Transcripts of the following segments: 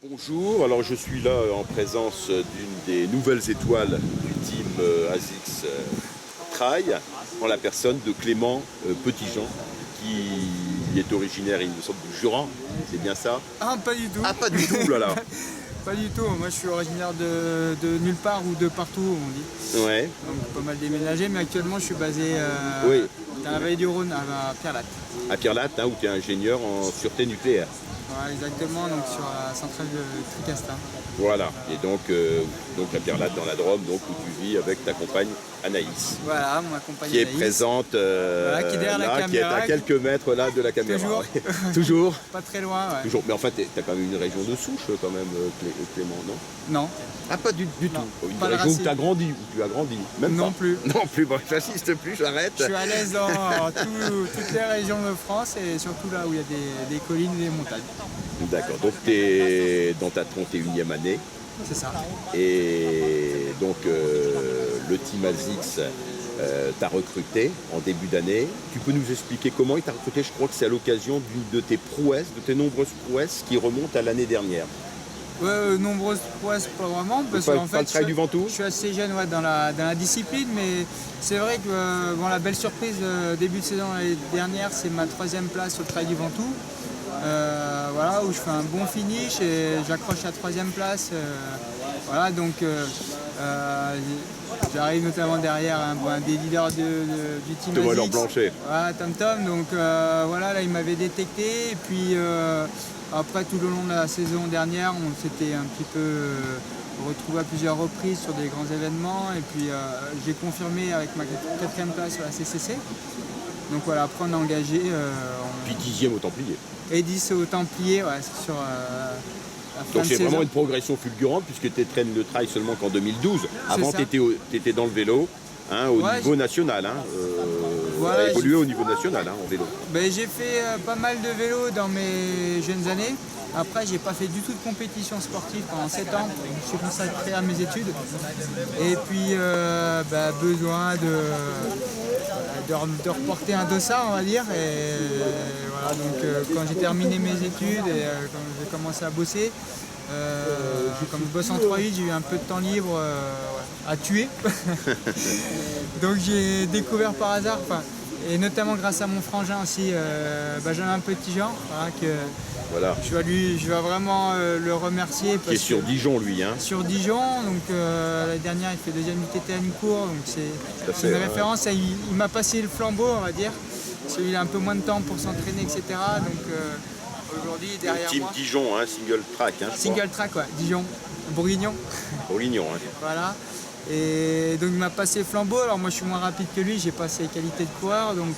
Bonjour, alors je suis là en présence d'une des nouvelles étoiles du team ASICS Trail, en la personne de Clément Petitjean, qui est originaire, il me semble, du Jura, c'est bien ça? Ah, pas du tout. Ah, pas du tout, là là. Pas du tout. Moi, je suis originaire de nulle part ou de partout, on dit. Ouais, Donc, pas mal déménagé, mais actuellement, je suis basé oui, dans la vallée du Rhône, à Pierrelatte. à Pierrelatte, hein, où tu es ingénieur en sûreté nucléaire. Voilà, exactement, donc sur la centrale de Tricastin. Voilà, et donc à Pierrelatte dans la Drôme, donc, où tu vis avec ta compagne Anaïs, Voilà, ma compagne qui est Anaïs. présente Voilà, qui est derrière la là, qui est caméra. à quelques mètres là de la caméra. Toujours. Ouais. Toujours. Pas très loin, ouais. Toujours. Mais en fait, tu as quand même une région de souche quand même, Clément, non? Non, Ah, pas du Non, tout. Une pas la région où racine. tu as grandi, où tu as grandi. Même non pas. plus. Non plus, bon, j'insiste plus, j'arrête. Je suis à l'aise dans toutes les régions de France et surtout là où il y a des collines et des montagnes. D'accord, donc tu es dans ta 31e année C'est ça. et donc le team ASICS t'a recruté en début d'année. Tu peux nous expliquer comment il t'a recruté? Je crois que c'est à l'occasion d'une de tes prouesses, de tes nombreuses prouesses qui remontent à l'année dernière. Ouais, nombreuses prouesses, pas vraiment, parce Pas- qu'en pas le trail du Ventoux? je suis assez jeune dans la discipline, mais c'est vrai que bon, la belle surprise début de saison l'année dernière, c'est ma 3e place sur le trail du Ventoux. Voilà, où je fais un bon finish et j'accroche la 3e place. Voilà, donc j'arrive notamment derrière un des leaders du team Thomas ASICS. Laure-Blanchet. Voilà, Tom Tom, donc voilà, là il m'avait détecté et puis après tout le long de la saison dernière on s'était un petit peu retrouvé à plusieurs reprises sur des grands événements et puis j'ai confirmé avec ma 4e place sur la CCC. Donc voilà, après on a engagé Puis 10e au Templier. et 10 au Templier, ouais, c'est sur la fin Donc de c'est saison. vraiment une progression fulgurante puisque tu traînes le trail seulement qu'en 2012. Avant, ça. tu étais dans le vélo au Ouais, niveau national. Voilà, évolué au niveau national en vélo. Ben, j'ai fait pas mal de vélo dans mes jeunes années. Après, j'ai pas fait du tout de compétition sportive pendant 7 ans. Je me suis consacré à mes études. Et puis, besoin de reporter un dossard, on va dire. Et voilà, donc quand j'ai terminé mes études et quand j'ai commencé à bosser, comme je bosse en 3-8, j'ai eu un peu de temps libre à tuer. Donc j'ai découvert par hasard, et notamment grâce à mon frangin aussi, Benjamin Petitjean, voilà, que Voilà. je vais vraiment le remercier. Qui est Parce sur que- Dijon, lui. sur Dijon, donc l'année dernière il fait 2e UTT à Nicourt, donc Tout à c'est fait, une ouais. référence. Et il m'a passé le flambeau, on va dire, parce qu'il a un peu moins de temps pour s'entraîner, etc. Donc aujourd'hui derrière Team moi, Dijon, single track. Je single track, ouais, Dijon, Bourguignon. crois. Bourguignon. Voilà. Et donc il m'a passé le flambeau. Alors moi je suis moins rapide que lui, j'ai pas ses qualités de coureur, donc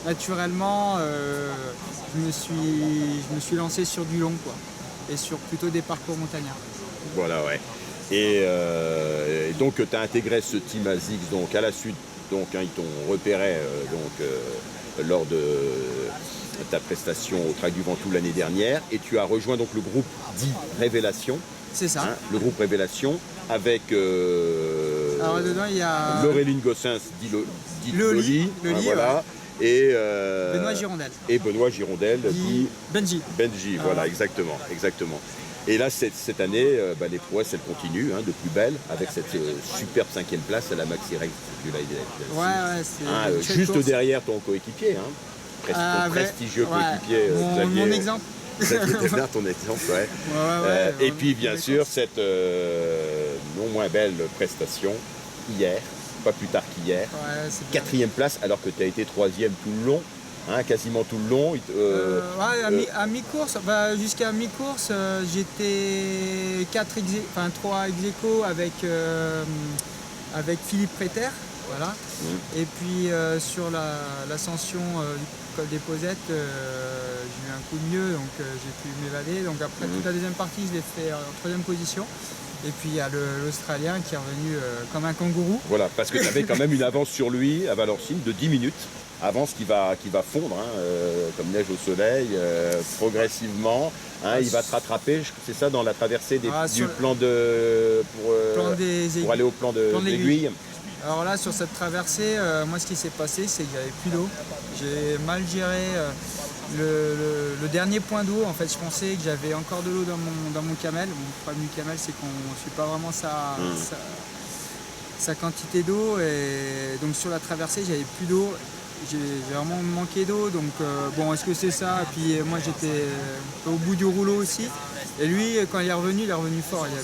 naturellement je me suis lancé sur du long, quoi, et sur plutôt des parcours montagnards. Voilà, ouais. Et donc tu as intégré ce team ASICS donc à la suite, donc ils t'ont repéré lors de ta prestation au Trail du Ventoux l'année dernière, et tu as rejoint donc le groupe dit Révélation, C'est ça. le groupe Révélation avec Alors dedans il y a Laureline Gossens dit Loli, voilà, et Benoît Girondel, et Benoît Girondel dit Benji. Benji, voilà, exactement. Et là, cette année, les prouesses, elles continuent de plus belle, avec cette superbe 5e place à la Maxi Race du Live. Ouais, c'est une chouette Juste course. derrière ton coéquipier, ton prestigieux coéquipier Xavier. Mon exemple. Xavier Desnard, ton exemple, ouais. Et puis, bien sûr, cette non moins belle prestation hier, pas plus tard qu'hier. Ouais, c'est bien. 4e place, alors que tu as été 3e tout le long, quasiment tout le long. À mi-course, jusqu'à mi-course, j'étais 3 ex aequo avec Philippe Préter, voilà. Et puis sur l'ascension du col des Posettes, j'ai eu un coup de mieux, donc j'ai pu m'évader. Donc après toute la deuxième partie, je l'ai fait en 3e position. Et puis il y a l'Australien qui est revenu comme un kangourou. Voilà, parce que tu avais quand même une avance sur lui à Valorcine de 10 minutes. Avance qui va fondre comme neige au soleil, progressivement. Il va te rattraper, c'est ça, dans la traversée du plan pour aller au plan de l'aiguille. Alors là, sur cette traversée, moi ce qui s'est passé, c'est qu'il n'y avait plus d'eau. J'ai mal géré le dernier point d'eau, en fait, je pensais que j'avais encore de l'eau dans mon camel. Bon, le problème du camel, c'est qu'on ne suit pas vraiment sa quantité d'eau. Et donc sur la traversée, j'avais plus d'eau. J'ai vraiment manqué d'eau. Donc bon, est-ce que c'est ça? Et puis moi, j'étais au bout du rouleau aussi. Et lui, quand il est revenu fort. Il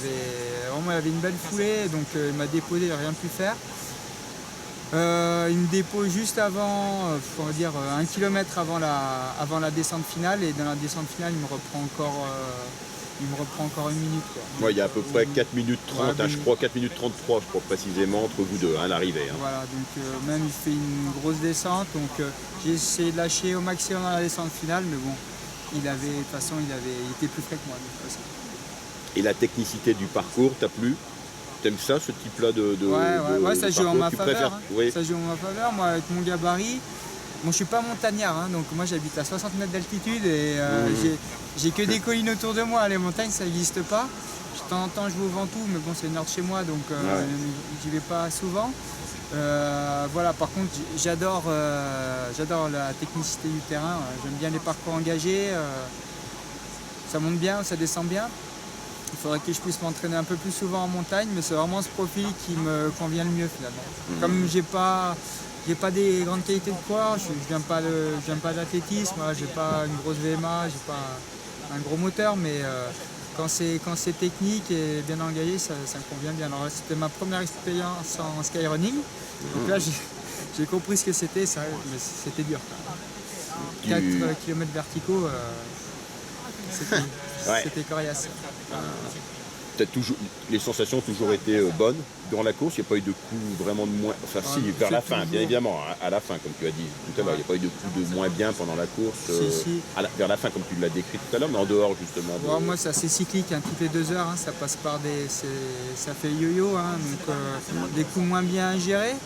avait une belle foulée. Donc il m'a déposé, il n'a rien pu faire. Il me dépose juste avant, on va dire 1 km avant la descente finale, et dans la descente finale il me reprend encore 1 minute. Ouais, il y a à peu près 4 minutes 30, je crois, 4 minutes 33 je crois précisément entre vous deux, l'arrivée. Voilà, donc même il fait une grosse descente, donc j'ai essayé de lâcher au maximum dans la descente finale, mais bon, de toute façon il était plus frais que moi. De toute façon. Et la technicité du parcours, t'as plu? T'aimes ça, ce type-là de ouais, ça joue en ma faveur. Oui. Ça joue en ma faveur. Moi, avec mon gabarit, bon, je suis pas montagnard, donc moi j'habite à 60 mètres d'altitude et j'ai que des collines autour de moi. Les montagnes, ça n'existe pas. De temps en temps, je vais au Ventoux, mais bon, c'est le nord de chez moi, donc j'y vais pas souvent. Voilà, par contre, j'adore la technicité du terrain. J'aime bien les parcours engagés. Ça monte bien, ça descend bien. Il faudrait que je puisse m'entraîner un peu plus souvent en montagne, mais c'est vraiment ce profil qui me convient le mieux finalement. Comme j'ai pas des grandes qualités de poids, je viens pas de l'athlétisme, j'ai pas une grosse VMA, j'ai pas un gros moteur, mais quand c'est technique et bien engagé, ça me convient bien. Alors c'était ma première expérience en skyrunning, donc là j'ai compris ce que c'était, mais c'était dur. 4 km verticaux, c'était coriace. Les sensations ont toujours été bonnes durant la course, il n'y a pas eu de coup vraiment de moins, enfin si, vers la fin, bien évidemment, à la fin comme tu as dit tout à l'heure, il n'y a pas eu de coup de moins bien pendant la course, si. Vers la fin comme tu l'as décrit tout à l'heure, mais en dehors justement. Moi c'est assez cyclique, toutes les 2 heures, ça passe par ça fait yo-yo, donc des coups moins bien gérés.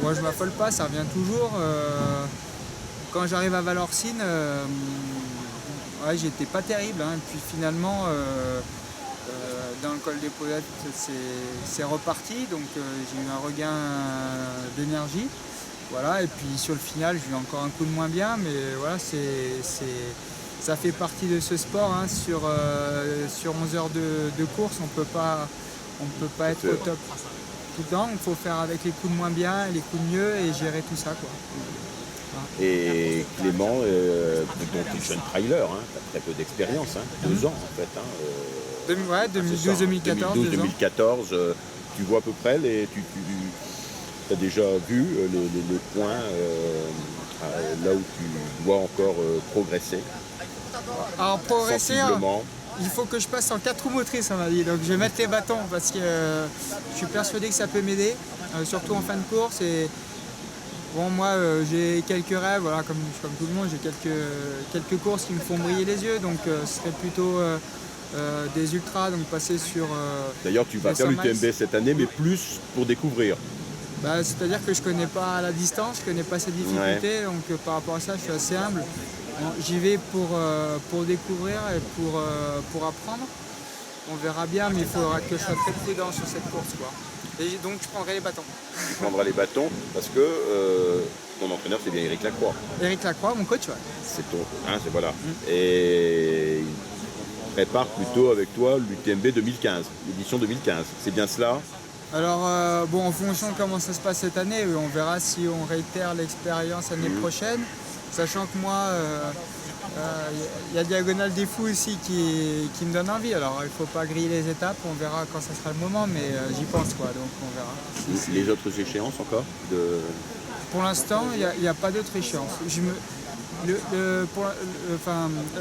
Moi je m'affole pas, ça revient toujours. Quand j'arrive à Valorcine, j'étais pas terrible, et puis finalement dans le col des Polettes c'est reparti, donc j'ai eu un regain d'énergie, voilà, et puis sur le final j'ai eu encore un coup de moins bien, mais voilà, ça fait partie de ce sport, sur 11 heures de course on peut pas être au top tout le temps, il faut faire avec les coups de moins bien et les coups de mieux et gérer tout ça, quoi. Et Clément, donc tu es jeune trailer, tu as très peu d'expérience, 2 ans en fait. 2012-2014. Tu vois à peu près, tu as déjà vu les points là où tu dois encore progresser. Alors progresser, il faut que je passe en 4 roues motrices, on m'a dit, donc je vais mettre les bâtons parce que je suis persuadé que ça peut m'aider, surtout en fin de course. Et bon, moi j'ai quelques rêves, voilà, comme tout le monde, j'ai quelques courses qui me font briller les yeux, donc ce serait plutôt des ultras, donc passer sur... D'ailleurs tu vas faire l'UTMB cette année, mais plus pour découvrir. C'est-à-dire que je connais pas la distance, je connais pas ses difficultés, donc par rapport à ça je suis assez humble. J'y vais pour découvrir et pour apprendre. On verra bien, mais il faudra que je sois très prudent sur cette course, quoi. Et donc je prendrai les bâtons. Tu prendras les bâtons parce que ton entraîneur c'est bien Éric Lacroix. Éric Lacroix, mon coach, ouais. C'est ton, voilà. Et il prépare plutôt avec toi l'UTMB 2015, l'édition 2015. C'est bien cela? Alors en fonction de comment ça se passe cette année, on verra si on réitère l'expérience l'année prochaine. Sachant que moi, il y a Diagonale des Fous aussi qui me donne envie. Alors il ne faut pas griller les étapes, on verra quand ça sera le moment, mais j'y pense, quoi, donc on verra. Les autres échéances encore Pour l'instant, il n'y a pas d'autres échéances. Là,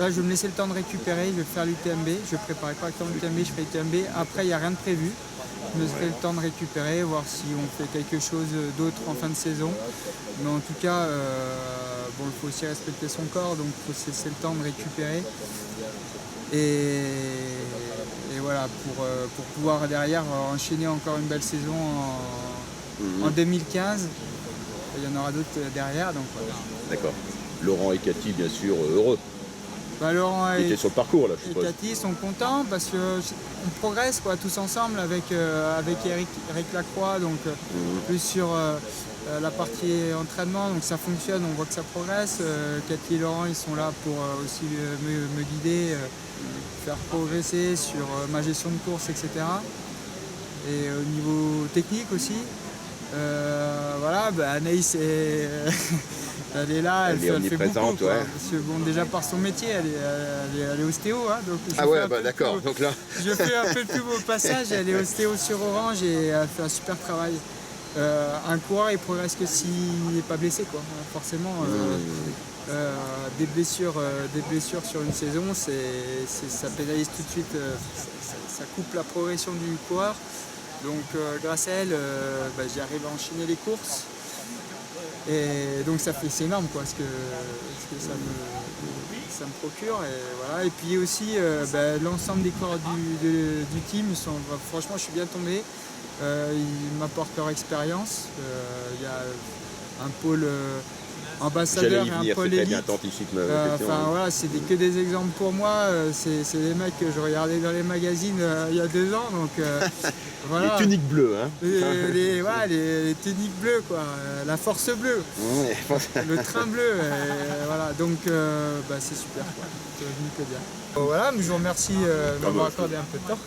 je vais me laisser le temps de récupérer, je vais faire l'UTMB, je vais préparer correctement l'UTMB, je fais l'UTMB. Après, il n'y a rien de prévu. Je me laisserai le temps de récupérer, voir si on fait quelque chose d'autre en fin de saison. Mais en tout cas, il faut aussi respecter son corps, donc il faut se laisser le temps de récupérer. Et voilà, pour pouvoir derrière enchaîner encore une belle saison en 2015. Il y en aura d'autres derrière, donc voilà. D'accord. Laurent et Cathy, bien sûr, heureux. Laurent et sur le parcours là, je suppose. Cathy sont contents parce qu'on progresse, quoi, tous ensemble avec Éric Lacroix, donc plus sur la partie entraînement, donc ça fonctionne, on voit que ça progresse. Cathy et Laurent, ils sont là pour aussi me guider, faire progresser sur ma gestion de course, etc. Et au niveau technique aussi. Voilà, Anaïs elle est là, elle fait beaucoup. Quoi. Ouais. Parce que bon, déjà par son métier, elle est ostéo. Hein, donc ah ouais, d'accord. Donc là... je fais un peu le plus beau passage, elle est ostéo sur Orange et elle fait un super travail. Un coureur, il progresse que s'il n'est pas blessé. Quoi. Forcément, des blessures sur une saison, ça pénalise tout de suite, ça coupe la progression du coureur. Donc grâce à elle, j'arrive à enchaîner les courses. Et donc c'est énorme quoi, ce que ça me procure. Et, voilà. Et puis aussi l'ensemble des coureurs du team, franchement je suis bien tombé. Ils m'apportent leur expérience. Il y a un pôle ambassadeur et un pôle élite. Voilà, c'est que des exemples pour moi. C'est des mecs que je regardais dans les magazines il y a 2 ans. Donc, voilà. Les tuniques bleues. Hein. Les tuniques bleues, quoi. La force bleue. Ouais. Le train bleu. Voilà. Donc c'est super. Quoi. Je me plais bien. Voilà, je vous remercie de m'avoir accordé un peu de temps.